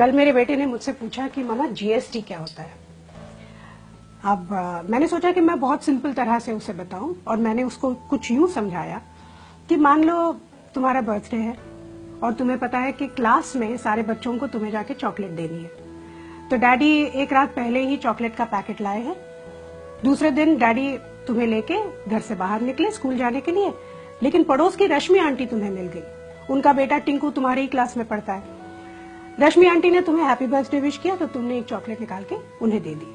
कल मेरे बेटे ने मुझसे पूछा कि मामा जीएसटी क्या होता है। अब मैंने सोचा कि मैं बहुत सिंपल तरह से उसे बताऊं और मैंने उसको कुछ यूं समझाया कि मान लो तुम्हारा बर्थडे है और तुम्हें पता है कि क्लास में सारे बच्चों को तुम्हें जाके चॉकलेट देनी है, तो डैडी एक रात पहले ही चॉकलेट का पैकेट लाए हैं। दूसरे दिन डैडी तुम्हें लेके घर से बाहर निकले स्कूल जाने के लिए, लेकिन पड़ोस की रश्मि आंटी तुम्हें मिल गई। उनका बेटा टिंकू तुम्हारी ही क्लास में पढ़ता है। रश्मि आंटी ने तुम्हें हैप्पी बर्थडे विश किया तो तुमने एक चॉकलेट निकाल के उन्हें दे दी,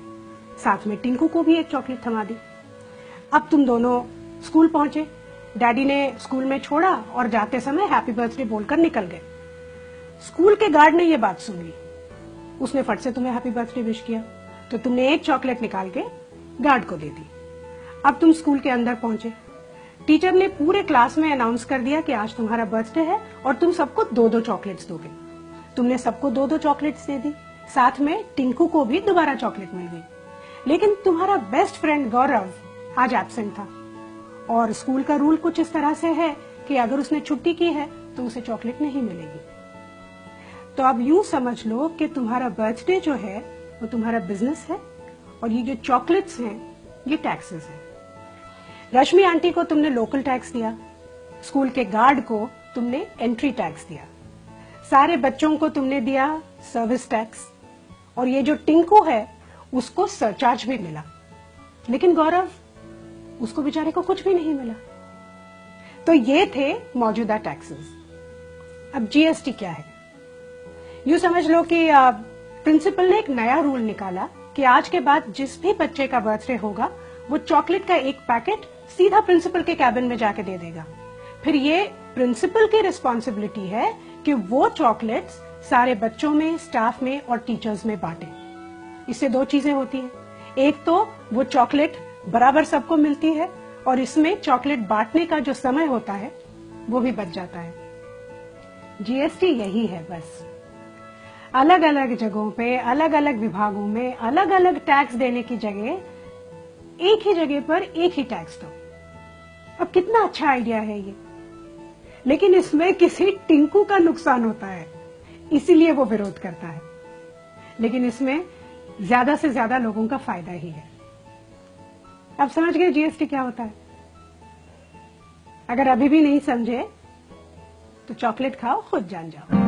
साथ में टिंकू को भी एक चॉकलेट थमा दी। अब तुम दोनों स्कूल पहुंचे, डैडी ने स्कूल में छोड़ा और जाते समय हैप्पी बर्थडे बोलकर निकल गए। स्कूल के गार्ड ने यह बात सुन ली, उसने फट से तुम्हें हैप्पी बर्थडे विश किया तो तुमने एक चॉकलेट निकाल के गार्ड को दे दी। अब तुम स्कूल के अंदर पहुंचे, टीचर ने पूरे क्लास में अनाउंस कर दिया कि आज तुम्हारा बर्थडे है और तुम सबको 2-2 चॉकलेट्स दोगे। तुमने सबको 2-2 चॉकलेट्स दे दी, साथ में टिंकू को भी दोबारा चॉकलेट मिल गई। लेकिन तुम्हारा बेस्ट फ्रेंड गौरव आज एब्सेंट था और स्कूल का रूल कुछ इस तरह से है कि अगर उसने छुट्टी की है तो उसे चॉकलेट नहीं मिलेगी। तो अब यूं समझ लो कि तुम्हारा बर्थडे जो है वो तुम्हारा बिजनेस है और ये जो चॉकलेट्स हैं ये टैक्सेस हैं। रश्मि आंटी को तुमने लोकल टैक्स दिया, स्कूल के गार्ड को तुमने एंट्री टैक्स दिया, सारे बच्चों को तुमने दिया सर्विस टैक्स, और ये जो टिंकू है उसको सरचार्ज भी मिला। लेकिन गौरव, उसको बेचारे को कुछ भी नहीं मिला। तो ये थे मौजूदा टैक्सेस। अब जीएसटी क्या है? यूं समझ लो कि प्रिंसिपल ने एक नया रूल निकाला कि आज के बाद जिस भी बच्चे का बर्थडे होगा वो चॉकलेट का एक पैकेट सीधा प्रिंसिपल के कैबिन में जाके दे देगा। फिर ये प्रिंसिपल की रिस्पॉन्सिबिलिटी है कि वो चॉकलेट्स सारे बच्चों में, स्टाफ में और टीचर्स में बांटे। इससे 2 चीजें होती हैं, एक तो वो चॉकलेट बराबर सबको मिलती है और इसमें चॉकलेट बांटने का जो समय होता है वो भी बच जाता है। जीएसटी यही है बस, अलग अलग जगहों पे, अलग अलग विभागों में अलग अलग टैक्स देने की जगह एक ही जगह पर एक ही टैक्स दो। अब कितना अच्छा आइडिया है ये, लेकिन इसमें किसी टिंकू का नुकसान होता है इसीलिए वो विरोध करता है, लेकिन इसमें ज्यादा से ज्यादा लोगों का फायदा ही है। अब समझ गए जीएसटी क्या होता है? अगर अभी भी नहीं समझे तो चॉकलेट खाओ, खुद जान जाओ।